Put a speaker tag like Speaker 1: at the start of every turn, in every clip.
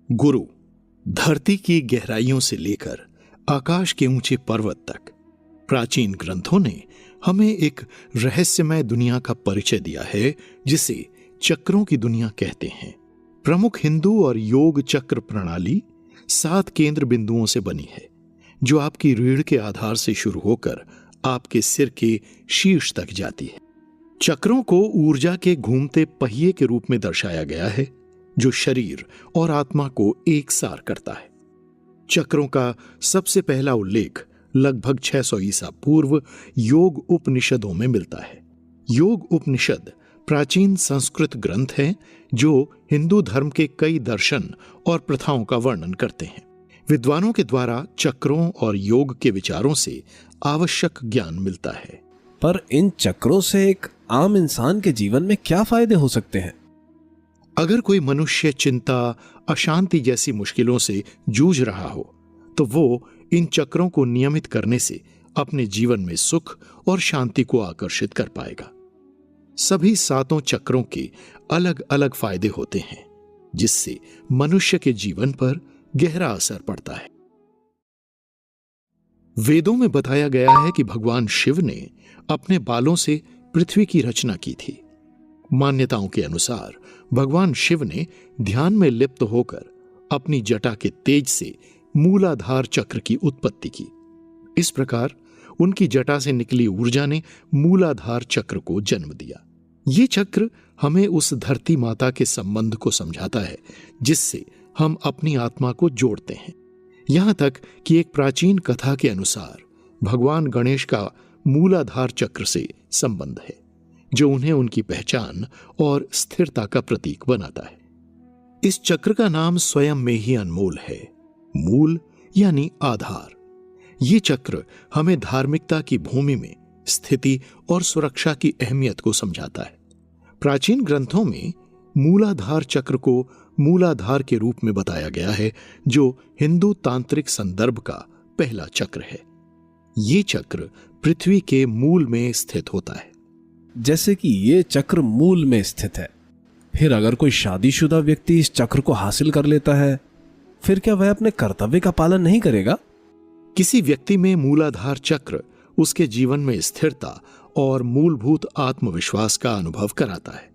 Speaker 1: गुरु धरती की गहराइयों से लेकर आकाश के ऊंचे पर्वत तक प्राचीन ग्रंथों ने हमें एक रहस्यमय दुनिया का परिचय दिया है जिसे चक्रों की दुनिया कहते हैं। प्रमुख हिंदू और योग चक्र प्रणाली 7 केंद्र बिंदुओं से बनी है जो आपकी रीढ़ के आधार से शुरू होकर आपके सिर के शीर्ष तक जाती है। चक्रों को ऊर्जा के घूमते पहिए के रूप में दर्शाया गया है जो शरीर और आत्मा को एक सार करता है। चक्रों का सबसे पहला उल्लेख लगभग 600 ईसा पूर्व योग उपनिषदों में मिलता है। योग उपनिषद प्राचीन संस्कृत ग्रंथ हैं जो हिंदू धर्म के कई दर्शन और प्रथाओं का वर्णन करते हैं। विद्वानों के द्वारा चक्रों और योग के विचारों से आवश्यक ज्ञान मिलता है।
Speaker 2: पर इन चक्रों से एक आम इंसान के जीवन में क्या फायदे हो सकते हैं?
Speaker 1: अगर कोई मनुष्य चिंता, अशांति जैसी मुश्किलों से जूझ रहा हो तो वो इन चक्रों को नियमित करने से अपने जीवन में सुख और शांति को आकर्षित कर पाएगा। सभी 7 चक्रों के अलग अलग फायदे होते हैं जिससे मनुष्य के जीवन पर गहरा असर पड़ता है। वेदों में बताया गया है कि भगवान शिव ने अपने बालों से पृथ्वी की रचना की थी। मान्यताओं के अनुसार भगवान शिव ने ध्यान में लिप्त होकर अपनी जटा के तेज से मूलाधार चक्र की उत्पत्ति की। इस प्रकार उनकी जटा से निकली ऊर्जा ने मूलाधार चक्र को जन्म दिया। ये चक्र हमें उस धरती माता के संबंध को समझाता है जिससे हम अपनी आत्मा को जोड़ते हैं। यहां तक कि एक प्राचीन कथा के अनुसार भगवान गणेश का मूलाधार चक्र से संबंध है जो उन्हें उनकी पहचान और स्थिरता का प्रतीक बनाता है। इस चक्र का नाम स्वयं में ही अनमोल है। मूल यानी आधार। ये चक्र हमें धार्मिकता की भूमि में स्थिति और सुरक्षा की अहमियत को समझाता है। प्राचीन ग्रंथों में मूलाधार चक्र को मूलाधार के रूप में बताया गया है जो हिंदू तांत्रिक संदर्भ का पहला चक्र है। ये चक्र पृथ्वी के मूल में स्थित होता है।
Speaker 2: जैसे कि ये चक्र मूल में स्थित है, फिर अगर कोई शादीशुदा व्यक्ति इस चक्र को हासिल कर लेता है फिर क्या वह अपने कर्तव्य का पालन नहीं करेगा?
Speaker 1: किसी व्यक्ति में मूलाधार चक्र उसके जीवन में स्थिरता और मूलभूत आत्मविश्वास का अनुभव कराता है।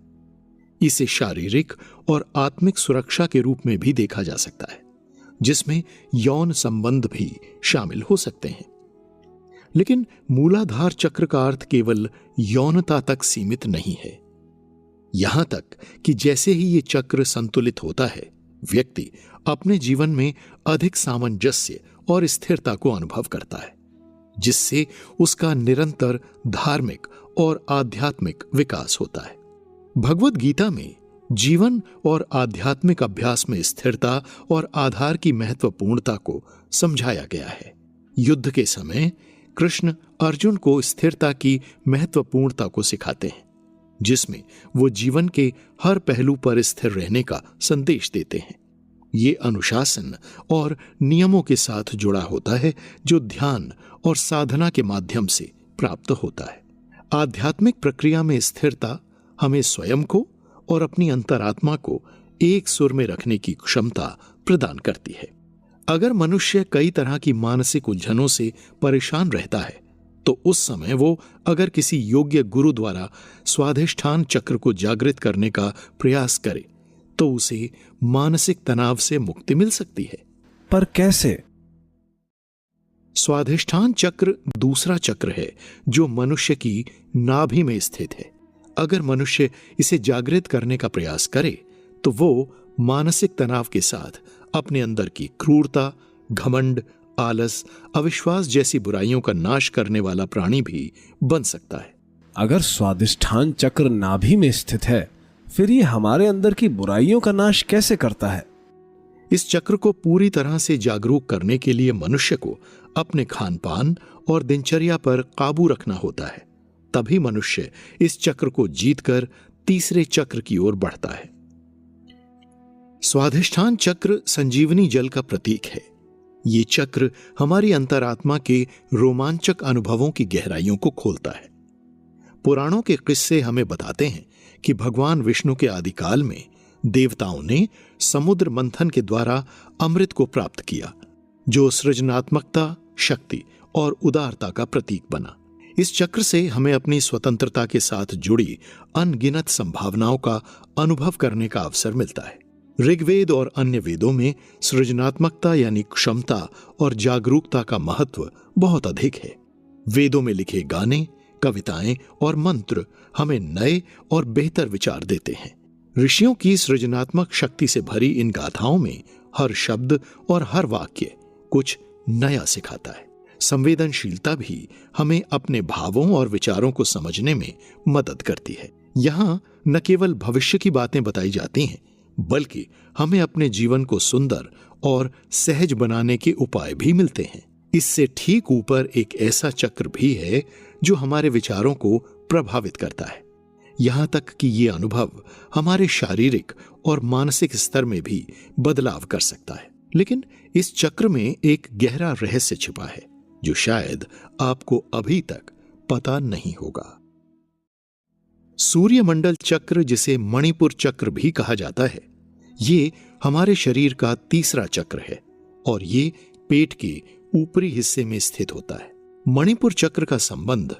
Speaker 1: इसे शारीरिक और आत्मिक सुरक्षा के रूप में भी देखा जा सकता है जिसमें यौन संबंध भी शामिल हो सकते हैं। लेकिन मूलाधार चक्र का अर्थ केवल यौनता तक सीमित नहीं है। यहां तक कि जैसे ही ये चक्र संतुलित होता है व्यक्ति अपने जीवन में अधिक सामंजस्य और स्थिरता को अनुभव करता है जिससे उसका निरंतर धार्मिक और आध्यात्मिक विकास होता है। भगवद गीता में जीवन और आध्यात्मिक अभ्यास में स्थिरता और आधार की महत्वपूर्णता को समझाया गया है। युद्ध के समय कृष्ण अर्जुन को स्थिरता की महत्वपूर्णता को सिखाते हैं जिसमें वो जीवन के हर पहलू पर स्थिर रहने का संदेश देते हैं। ये अनुशासन और नियमों के साथ जुड़ा होता है जो ध्यान और साधना के माध्यम से प्राप्त होता है। आध्यात्मिक प्रक्रिया में स्थिरता हमें स्वयं को और अपनी अंतरात्मा को एक सुर में रखने की क्षमता प्रदान करती है। अगर मनुष्य कई तरह की मानसिक उलझनों से परेशान रहता है तो उस समय वो अगर किसी योग्य गुरु द्वारा स्वाधिष्ठान चक्र को जागृत करने का प्रयास करे तो उसे मानसिक तनाव से मुक्ति मिल सकती है।
Speaker 2: पर कैसे?
Speaker 1: स्वाधिष्ठान चक्र दूसरा चक्र है जो मनुष्य की नाभि में स्थित है। अगर मनुष्य इसे जागृत करने का प्रयास करे तो वो मानसिक तनाव के साथ अपने अंदर की क्रूरता, घमंड, आलस, अविश्वास जैसी बुराइयों का नाश करने वाला प्राणी भी बन सकता है।
Speaker 2: अगर स्वाधिष्ठान चक्र नाभि में स्थित है फिर ये हमारे अंदर की बुराइयों का नाश कैसे करता है?
Speaker 1: इस चक्र को पूरी तरह से जागरूक करने के लिए मनुष्य को अपने खान पान और दिनचर्या पर काबू रखना होता है। तभी मनुष्य इस चक्र को जीतकर तीसरे चक्र की ओर बढ़ता है। स्वाधिष्ठान चक्र संजीवनी जल का प्रतीक है। ये चक्र हमारी अंतरात्मा के रोमांचक अनुभवों की गहराइयों को खोलता है। पुराणों के किस्से हमें बताते हैं कि भगवान विष्णु के आदिकाल में देवताओं ने समुद्र मंथन के द्वारा अमृत को प्राप्त किया, जो सृजनात्मकता, शक्ति और उदारता का प्रतीक बना। इस चक्र से हमें अपनी स्वतंत्रता के साथ जुड़ी अनगिनत संभावनाओं का अनुभव करने का अवसर मिलता है। ऋग्वेद और अन्य वेदों में सृजनात्मकता यानी क्षमता और जागरूकता का महत्व बहुत अधिक है। वेदों में लिखे गाने, कविताएं और मंत्र हमें नए और बेहतर विचार देते हैं। ऋषियों की सृजनात्मक शक्ति से भरी इन गाथाओं में हर शब्द और हर वाक्य कुछ नया सिखाता है। संवेदनशीलता भी हमें अपने भावों और विचारों को समझने में मदद करती है। यहाँ न केवल भविष्य की बातें बताई जाती हैं, बल्कि हमें अपने जीवन को सुंदर और सहज बनाने के उपाय भी मिलते हैं। इससे ठीक ऊपर एक ऐसा चक्र भी है जो हमारे विचारों को प्रभावित करता है, यहाँ तक कि ये अनुभव हमारे शारीरिक और मानसिक स्तर में भी बदलाव कर सकता है। लेकिन इस चक्र में एक गहरा रहस्य छिपा है जो शायद आपको अभी तक पता नहीं होगा। सूर्यमंडल चक्र, जिसे मणिपुर चक्र भी कहा जाता है, ये हमारे शरीर का तीसरा चक्र है और ये पेट के ऊपरी हिस्से में स्थित होता है। मणिपुर चक्र का संबंध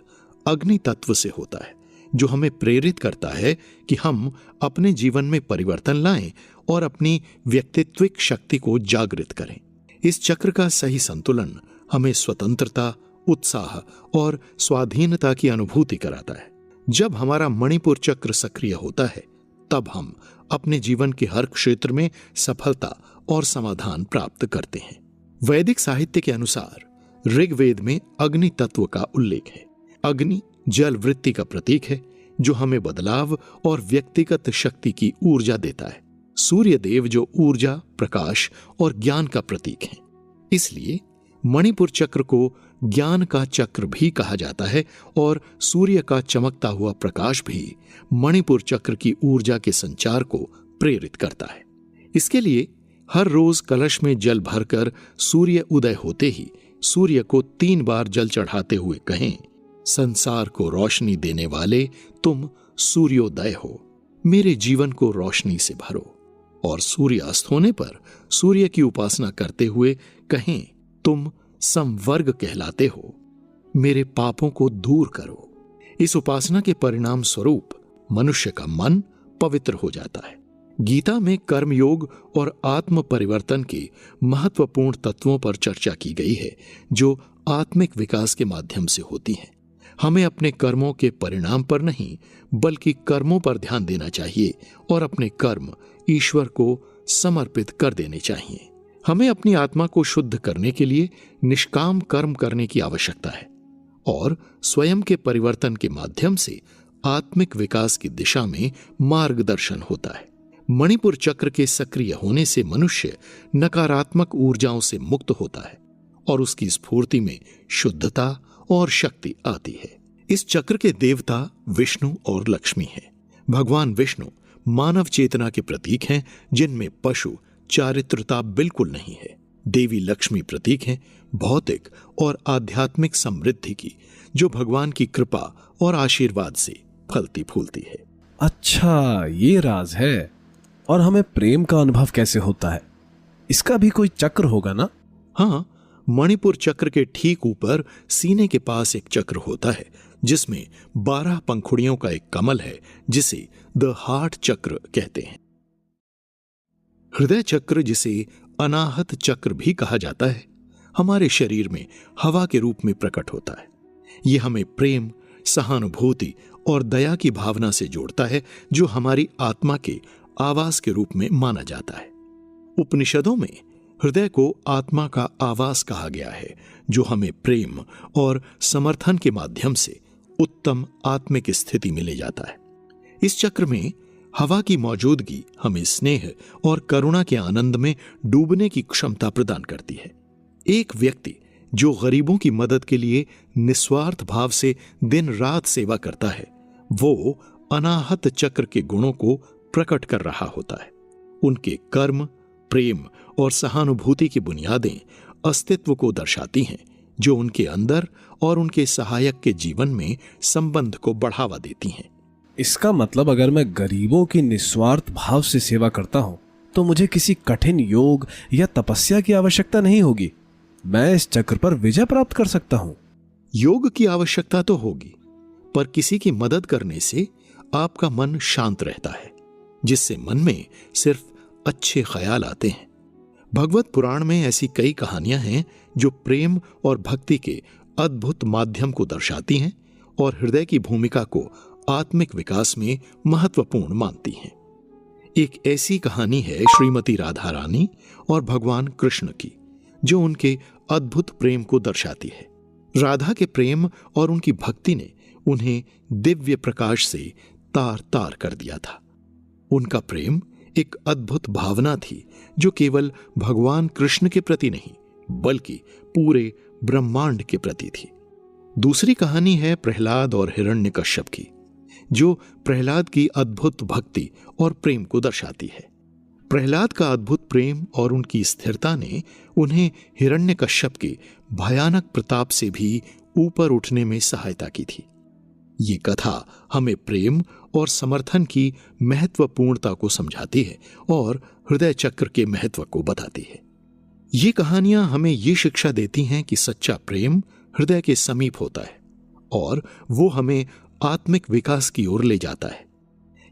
Speaker 1: अग्नि तत्व से होता है, जो हमें प्रेरित करता है कि हम अपने जीवन में परिवर्तन लाएं और अपनी व्यक्तित्विक शक्ति को जागृत करें। इस चक्र का सही संतुलन हमें स्वतंत्रता, उत्साह और स्वाधीनता की अनुभूति कराता है। जब हमारा मणिपुर चक्र सक्रिय होता है, तब हम अपने जीवन के हर क्षेत्र में सफलता और समाधान प्राप्त करते हैं। वैदिक साहित्य के अनुसार ऋग्वेद में अग्नि तत्व का उल्लेख है। अग्नि जल वृत्ति का प्रतीक है, जो हमें बदलाव और व्यक्तिगत शक्ति की ऊर्जा देता है। सूर्य देव जो ऊर्जा, प्रकाश और ज्ञान का प्रतीक है। इसलिए मणिपुर चक्र को ज्ञान का चक्र भी कहा जाता है और सूर्य का चमकता हुआ प्रकाश भी मणिपुर चक्र की ऊर्जा के संचार को प्रेरित करता है। इसके लिए हर रोज कलश में जल भरकर सूर्य उदय होते ही सूर्य को 3 बार जल चढ़ाते हुए कहें, संसार को रोशनी देने वाले तुम सूर्योदय हो, मेरे जीवन को रोशनी से भरो। और सूर्य अस्त होने पर सूर्य की उपासना करते हुए कहें, तुम संवर्ग कहलाते हो, मेरे पापों को दूर करो। इस उपासना के परिणाम स्वरूप मनुष्य का मन पवित्र हो जाता है। गीता में कर्मयोग और आत्म परिवर्तन के महत्वपूर्ण तत्वों पर चर्चा की गई है, जो आत्मिक विकास के माध्यम से होती हैं। हमें अपने कर्मों के परिणाम पर नहीं, बल्कि कर्मों पर ध्यान देना चाहिए और अपने कर्म ईश्वर को समर्पित कर देने चाहिए। हमें अपनी आत्मा को शुद्ध करने के लिए निष्काम कर्म करने की आवश्यकता है और स्वयं के परिवर्तन के माध्यम से आत्मिक विकास की दिशा में मार्गदर्शन होता है। मणिपुर चक्र के सक्रिय होने से मनुष्य नकारात्मक ऊर्जाओं से मुक्त होता है और उसकी स्फूर्ति में शुद्धता और शक्ति आती है। इस चक्र के देवता विष्णु और लक्ष्मी हैं। भगवान विष्णु मानव चेतना के प्रतीक हैं, जिनमें पशु चारित्रता बिल्कुल नहीं है। देवी लक्ष्मी प्रतीक हैं भौतिक और आध्यात्मिक समृद्धि की, जो भगवान की कृपा और आशीर्वाद से फलती फूलती है।
Speaker 2: अच्छा, ये राज है। और हमें प्रेम का अनुभव कैसे होता है? इसका भी कोई चक्र होगा ना?
Speaker 1: हाँ, मणिपुर चक्र के ठीक ऊपर सीने के पास एक चक्र होता है, जिसमें 12 पंखुड़ियों का एक कमल है, जिसे द हार्ट चक्र कहते हैं। हृदय चक्र, जिसे अनाहत चक्र भी कहा जाता है, हमारे शरीर में हवा के रूप में प्रकट होता है। यह हमें प्रेम, सहानुभूति और दया की भावना से जोड़ता है, जो हमारी आत्मा के आवास के रूप में माना जाता है। उपनिषदों में हृदय को आत्मा का आवास कहा गया है, जो हमें प्रेम और समर्थन के माध्यम से उत्तम आत्मिक स्थिति में ले जाता है। इस चक्र में हवा की मौजूदगी हमें स्नेह और करुणा के आनंद में डूबने की क्षमता प्रदान करती है। एक व्यक्ति जो गरीबों की मदद के लिए निस्वार्थ भाव से दिन रात सेवा करता है, वो अनाहत चक्र के गुणों को प्रकट कर रहा होता है। उनके कर्म, प्रेम और सहानुभूति की बुनियादें अस्तित्व को दर्शाती हैं, जो उनके अंदर और उनके सहायक के जीवन में संबंध को बढ़ावा देती हैं।
Speaker 2: इसका मतलब अगर मैं गरीबों की निस्वार्थ भाव से सेवा करता हूं तो मुझे किसी कठिन योग या तपस्या की आवश्यकता नहीं होगी। मैं इस चक्र पर विजय प्राप्त कर सकता हूं।
Speaker 1: योग की आवश्यकता तो होगी, पर किसी की मदद करने से आपका मन शांत रहता है, जिससे मन में सिर्फ अच्छे ख्याल आते हैं। भगवत पुराण में ऐसी कई कहानियां हैं जो प्रेम और भक्ति के अद्भुत माध्यम को दर्शाती हैं और हृदय की भूमिका को आत्मिक विकास में महत्वपूर्ण मानती हैं। एक ऐसी कहानी है श्रीमती राधा रानी और भगवान कृष्ण की, जो उनके अद्भुत प्रेम को दर्शाती है। राधा के प्रेम और उनकी भक्ति ने उन्हें दिव्य प्रकाश से तार तार कर दिया था। उनका प्रेम एक अद्भुत भावना थी जो केवल भगवान कृष्ण के प्रति नहीं बल्कि पूरे ब्रह्मांड के प्रति थी। दूसरी कहानी है प्रहलाद और हिरण्यकश्यप की, जो प्रहलाद की अद्भुत भक्ति और प्रेम को दर्शाती है। प्रहलाद का अद्भुत प्रेम और उनकी स्थिरता ने उन्हें हिरण्यकश्यप के भयानक प्रताप से भी ऊपर उठने में सहायता की थी। ये कथा हमें प्रेम और समर्थन की महत्वपूर्णता को समझाती है और हृदय चक्र के महत्व को बताती है। ये कहानियां हमें ये शिक्षा देती हैं कि सच्चा प्रेम हृदय के समीप होता है और वो हमें आत्मिक विकास की ओर ले जाता है।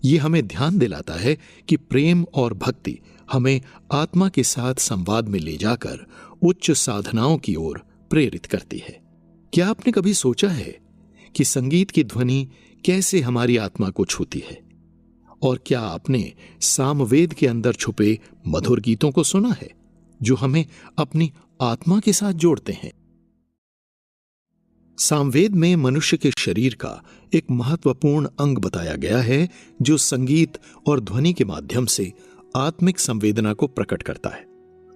Speaker 1: ये हमें ध्यान दिलाता है कि प्रेम और भक्ति हमें आत्मा के साथ संवाद में ले जाकर उच्च साधनाओं की ओर प्रेरित करती है। क्या आपने कभी सोचा है कि संगीत की ध्वनि कैसे हमारी आत्मा को छूती है? और क्या आपने सामवेद के अंदर छुपे मधुर गीतों को सुना है जो हमें अपनी आत्मा के साथ जोड़ते हैं? सामवेद में मनुष्य के शरीर का एक महत्वपूर्ण अंग बताया गया है जो संगीत और ध्वनि के माध्यम से आत्मिक संवेदना को प्रकट करता है,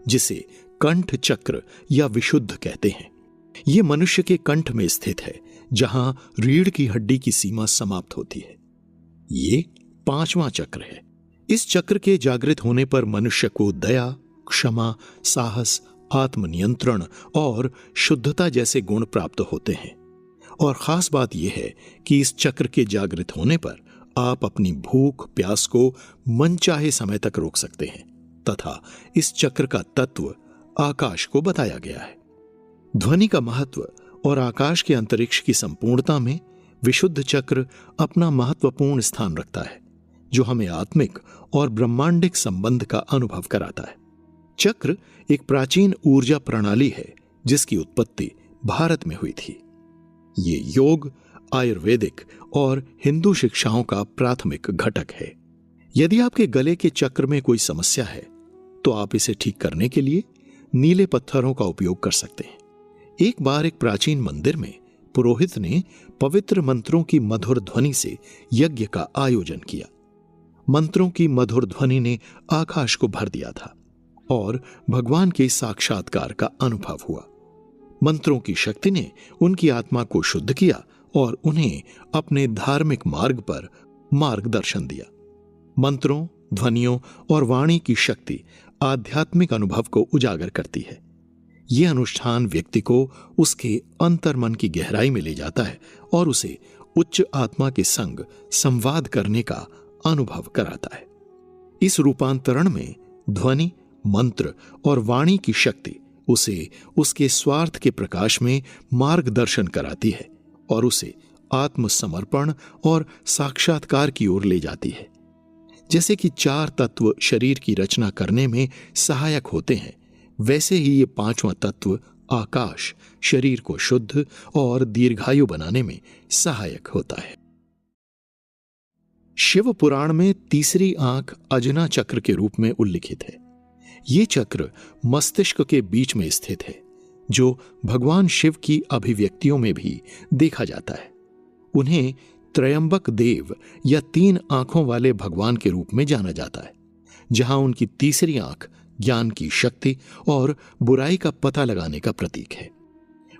Speaker 1: जिसे कंठ चक्र या विशुद्ध कहते हैं। यह मनुष्य के कंठ में स्थित है, जहां रीढ़ की हड्डी की सीमा समाप्त होती है। ये 5वां चक्र है। इस चक्र के जागृत होने पर मनुष्य को दया, क्षमा, साहस, आत्मनियंत्रण और शुद्धता जैसे गुण प्राप्त होते हैं। और खास बात यह है कि इस चक्र के जागृत होने पर आप अपनी भूख प्यास को मनचाहे समय तक रोक सकते हैं तथा इस चक्र का तत्व आकाश को बताया गया है। ध्वनि का महत्व और आकाश के अंतरिक्ष की संपूर्णता में विशुद्ध चक्र अपना महत्वपूर्ण स्थान रखता है, जो हमें आत्मिक और ब्रह्मांडिक संबंध का अनुभव कराता है। चक्र एक प्राचीन ऊर्जा प्रणाली है जिसकी उत्पत्ति भारत में हुई थी। ये योग, आयुर्वेदिक और हिंदू शिक्षाओं का प्राथमिक घटक है। यदि आपके गले के चक्र में कोई समस्या है तो आप इसे ठीक करने के लिए नीले पत्थरों का उपयोग कर सकते हैं। एक बार एक प्राचीन मंदिर में पुरोहित ने पवित्र मंत्रों की मधुर ध्वनि से यज्ञ का आयोजन किया। मंत्रों की मधुर ध्वनि ने आकाश को भर दिया था और भगवान के साक्षात्कार का अनुभव हुआ। मंत्रों की शक्ति ने उनकी आत्मा को शुद्ध किया और उन्हें अपने धार्मिक मार्ग पर मार्गदर्शन दिया। मंत्रों, ध्वनियों और वाणी की शक्ति आध्यात्मिक अनुभव को उजागर करती है। यह अनुष्ठान व्यक्ति को उसके अंतर्मन की गहराई में ले जाता है और उसे उच्च आत्मा के संग संवाद करने का अनुभव कराता है। इस रूपांतरण में ध्वनि, मंत्र और वाणी की शक्ति उसे उसके स्वार्थ के प्रकाश में मार्गदर्शन कराती है और उसे आत्मसमर्पण और साक्षात्कार की ओर ले जाती है। जैसे कि 4 तत्व शरीर की रचना करने में सहायक होते हैं, वैसे ही ये 5वां तत्व आकाश शरीर को शुद्ध और दीर्घायु बनाने में सहायक होता है। शिव पुराण में तीसरी आंख अजना चक्र के रूप में उल्लिखित है। ये चक्र मस्तिष्क के बीच में स्थित है, जो भगवान शिव की अभिव्यक्तियों में भी देखा जाता है। उन्हें त्रयंबक देव या 3 आंखों वाले भगवान के रूप में जाना जाता है, जहां उनकी तीसरी आंख ज्ञान की शक्ति और बुराई का पता लगाने का प्रतीक है।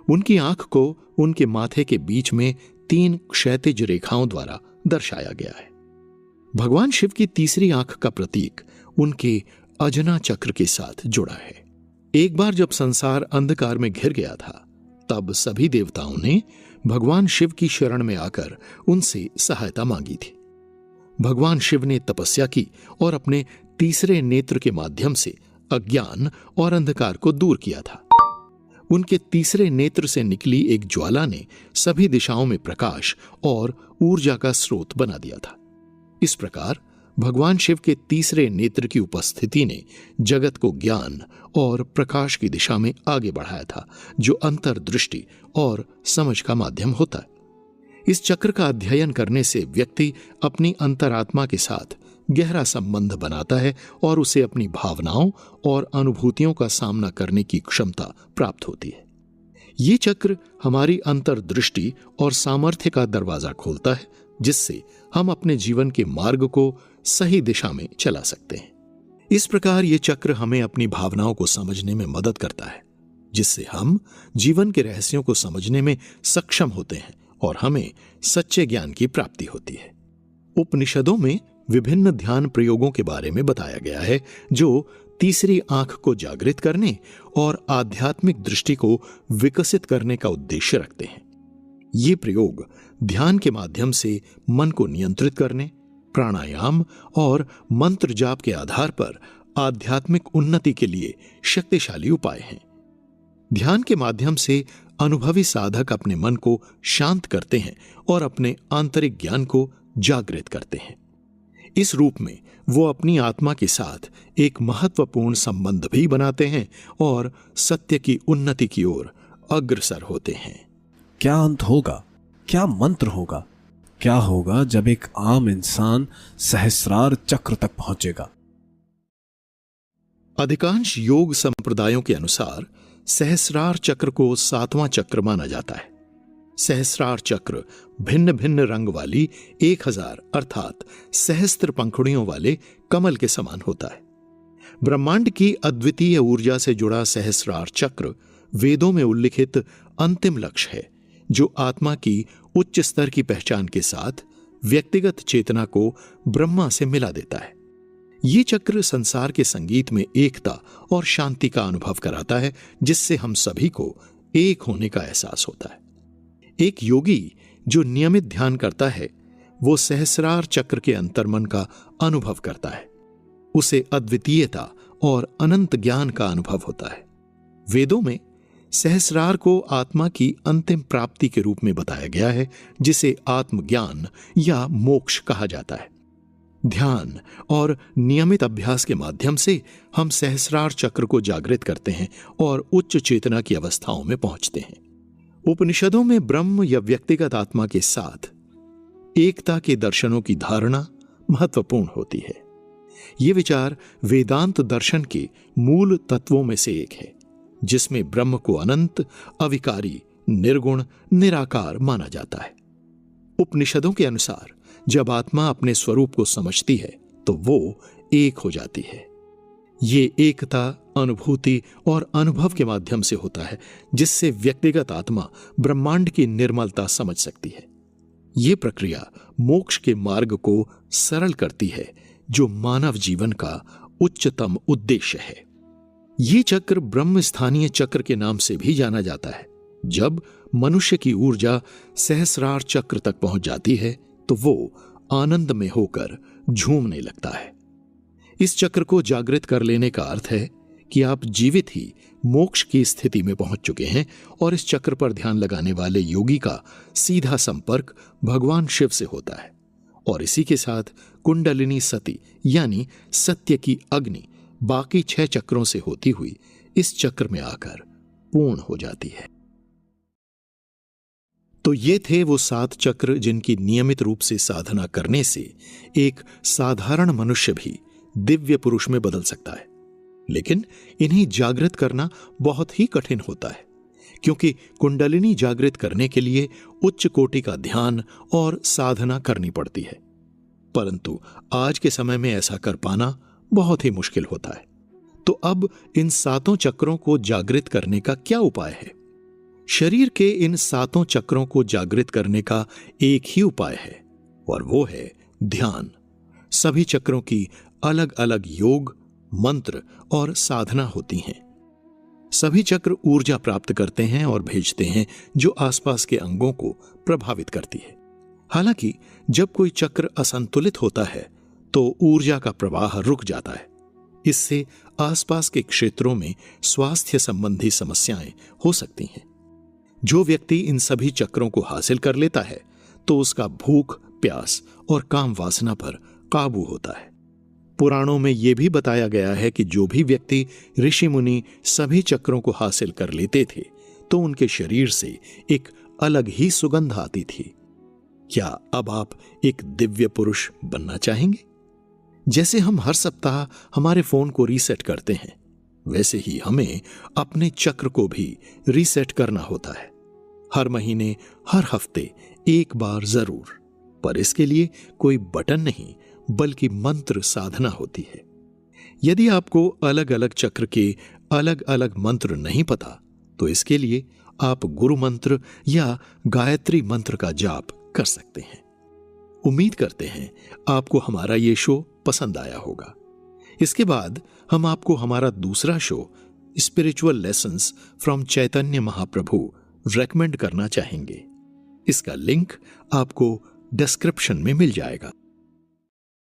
Speaker 1: उनकी आंख को उनके माथे के बीच में 3 क्षैतिज रेखाओं द्वारा दर्शाया गया है। भगवान शिव की तीसरी आंख का प्रतीक उनके अजना चक्र के साथ जुड़ा है। एक बार जब संसार अंधकार में घिर गया था, तब सभी देवताओं ने भगवान शिव की शरण में आकर उनसे सहायता मांगी थी। भगवान शिव ने तपस्या की और अपने तीसरे नेत्र के माध्यम से अज्ञान और अंधकार को दूर किया था। उनके तीसरे नेत्र से निकली एक ज्वाला ने सभी दिशाओं में प्रकाश और ऊर्जा का स्रोत बना दिया था। इस प्रकार भगवान शिव के तीसरे नेत्र की उपस्थिति ने जगत को ज्ञान और प्रकाश की दिशा में आगे बढ़ाया था, जो अंतर्दृष्टि और समझ का माध्यम होता है। इस चक्र का अध्ययन करने से व्यक्ति अपनी अंतरात्मा के साथ गहरा संबंध बनाता है और उसे अपनी भावनाओं और अनुभूतियों का सामना करने की क्षमता प्राप्त होती है। ये चक्र हमारी अंतर्दृष्टि और सामर्थ्य का दरवाजा खोलता है, जिससे हम अपने जीवन के मार्ग को सही दिशा में चला सकते हैं। इस प्रकार ये चक्र हमें अपनी भावनाओं को समझने में मदद करता है, जिससे हम जीवन के रहस्यों को समझने में सक्षम होते हैं और हमें सच्चे ज्ञान की प्राप्ति होती है। उपनिषदों में विभिन्न ध्यान प्रयोगों के बारे में बताया गया है, जो तीसरी आंख को जागृत करने और आध्यात्मिक दृष्टि को विकसित करने का उद्देश्य रखते हैं। ये प्रयोग ध्यान के माध्यम से मन को नियंत्रित करने, प्राणायाम और मंत्र जाप के आधार पर आध्यात्मिक उन्नति के लिए शक्तिशाली उपाय हैं। ध्यान के माध्यम से अनुभवी साधक अपने मन को शांत करते हैं और अपने आंतरिक ज्ञान को जागृत करते हैं। इस रूप में वो अपनी आत्मा के साथ एक महत्वपूर्ण संबंध भी बनाते हैं और सत्य की उन्नति की ओर अग्रसर होते हैं।
Speaker 2: क्या अंत होगा? क्या मंत्र होगा? क्या होगा जब एक आम इंसान सहस्रार चक्र तक पहुंचेगा?
Speaker 1: अधिकांश योग संप्रदायों के अनुसार सहस्रार चक्र को 7वां चक्र माना जाता है। सहस्रार चक्र भिन्न भिन्न रंग वाली 1000 अर्थात सहस्त्र पंखुड़ियों वाले कमल के समान होता है। ब्रह्मांड की अद्वितीय ऊर्जा से जुड़ा सहस्रार चक्र वेदों में उल्लिखित अंतिम लक्ष्य है, जो आत्मा की उच्च स्तर की पहचान के साथ व्यक्तिगत चेतना को ब्रह्मा से मिला देता है। ये चक्र संसार के संगीत में एकता और शांति का अनुभव कराता है, जिससे हम सभी को एक होने का एहसास होता है। एक योगी जो नियमित ध्यान करता है, वो सहस्रार चक्र के अंतर्मन का अनुभव करता है। उसे अद्वितीयता और अनंत ज्ञान का अनुभव होता है। वेदों में सहस्रार को आत्मा की अंतिम प्राप्ति के रूप में बताया गया है, जिसे आत्मज्ञान या मोक्ष कहा जाता है। ध्यान और नियमित अभ्यास के माध्यम से हम सहस्रार चक्र को जागृत करते हैं और उच्च चेतना की अवस्थाओं में पहुंचते हैं। उपनिषदों में ब्रह्म या व्यक्तिगत आत्मा के साथ एकता के दर्शनों की धारणा महत्वपूर्ण होती है। ये विचार वेदांत दर्शन के मूल तत्वों में से एक है, जिसमें ब्रह्म को अनंत, अविकारी, निर्गुण, निराकार माना जाता है। उपनिषदों के अनुसार जब आत्मा अपने स्वरूप को समझती है तो वो एक हो जाती है। ये एकता अनुभूति और अनुभव के माध्यम से होता है, जिससे व्यक्तिगत आत्मा ब्रह्मांड की निर्मलता समझ सकती है। ये प्रक्रिया मोक्ष के मार्ग को सरल करती है, जो मानव जीवन का उच्चतम उद्देश्य है। ये चक्र ब्रह्म स्थानीय चक्र के नाम से भी जाना जाता है। जब मनुष्य की ऊर्जा सहस्रार चक्र तक पहुंच जाती है तो वो आनंद में होकर झूमने लगता है। इस चक्र को जागृत कर लेने का अर्थ है कि आप जीवित ही मोक्ष की स्थिति में पहुंच चुके हैं और इस चक्र पर ध्यान लगाने वाले योगी का सीधा संपर्क भगवान शिव से होता है और इसी के साथ कुंडलिनी सती यानी सत्य की अग्नि बाकी 6 चक्रों से होती हुई इस चक्र में आकर पूर्ण हो जाती है। तो ये थे वो 7 चक्र जिनकी नियमित रूप से साधना करने से एक साधारण मनुष्य भी दिव्य पुरुष में बदल सकता है। लेकिन इन्हें जागृत करना बहुत ही कठिन होता है, क्योंकि कुंडलिनी जागृत करने के लिए उच्च कोटि का ध्यान और साधना करनी पड़ती है। परंतु आज के समय में ऐसा कर पाना बहुत ही मुश्किल होता है। तो अब इन 7 चक्रों को जागृत करने का क्या उपाय है? शरीर के इन 7 चक्रों को जागृत करने का एक ही उपाय है और वो है ध्यान। सभी चक्रों की अलग अलग योग, मंत्र और साधना होती हैं। सभी चक्र ऊर्जा प्राप्त करते हैं और भेजते हैं जो आसपास के अंगों को प्रभावित करती है। हालांकि जब कोई चक्र असंतुलित होता है तो ऊर्जा का प्रवाह रुक जाता है। इससे आसपास के क्षेत्रों में स्वास्थ्य संबंधी समस्याएं हो सकती हैं। जो व्यक्ति इन सभी चक्रों को हासिल कर लेता है तो उसका भूख, प्यास और काम वासना पर काबू होता है। पुराणों में यह भी बताया गया है कि जो भी व्यक्ति ऋषि मुनि सभी चक्रों को हासिल कर लेते थे तो उनके शरीर से एक अलग ही सुगंध आती थी। क्या अब आप एक दिव्य पुरुष बनना चाहेंगे? जैसे हम हर सप्ताह हमारे फोन को रीसेट करते हैं, वैसे ही हमें अपने चक्र को भी रीसेट करना होता है। हर महीने, हर हफ्ते एक बार जरूर। पर इसके लिए कोई बटन नहीं बल्कि मंत्र साधना होती है। यदि आपको अलग अलग चक्र के अलग अलग मंत्र नहीं पता तो इसके लिए आप गुरु मंत्र या गायत्री मंत्र का जाप कर सकते हैं। उम्मीद करते हैं आपको हमारा ये शो पसंद आया होगा। इसके बाद हम आपको हमारा दूसरा show spiritual lessons from Chaitanya Mahaprabhu recommend करना चाहेंगे। इसका लिंक आपको डिस्क्रिप्शन में मिल जाएगा।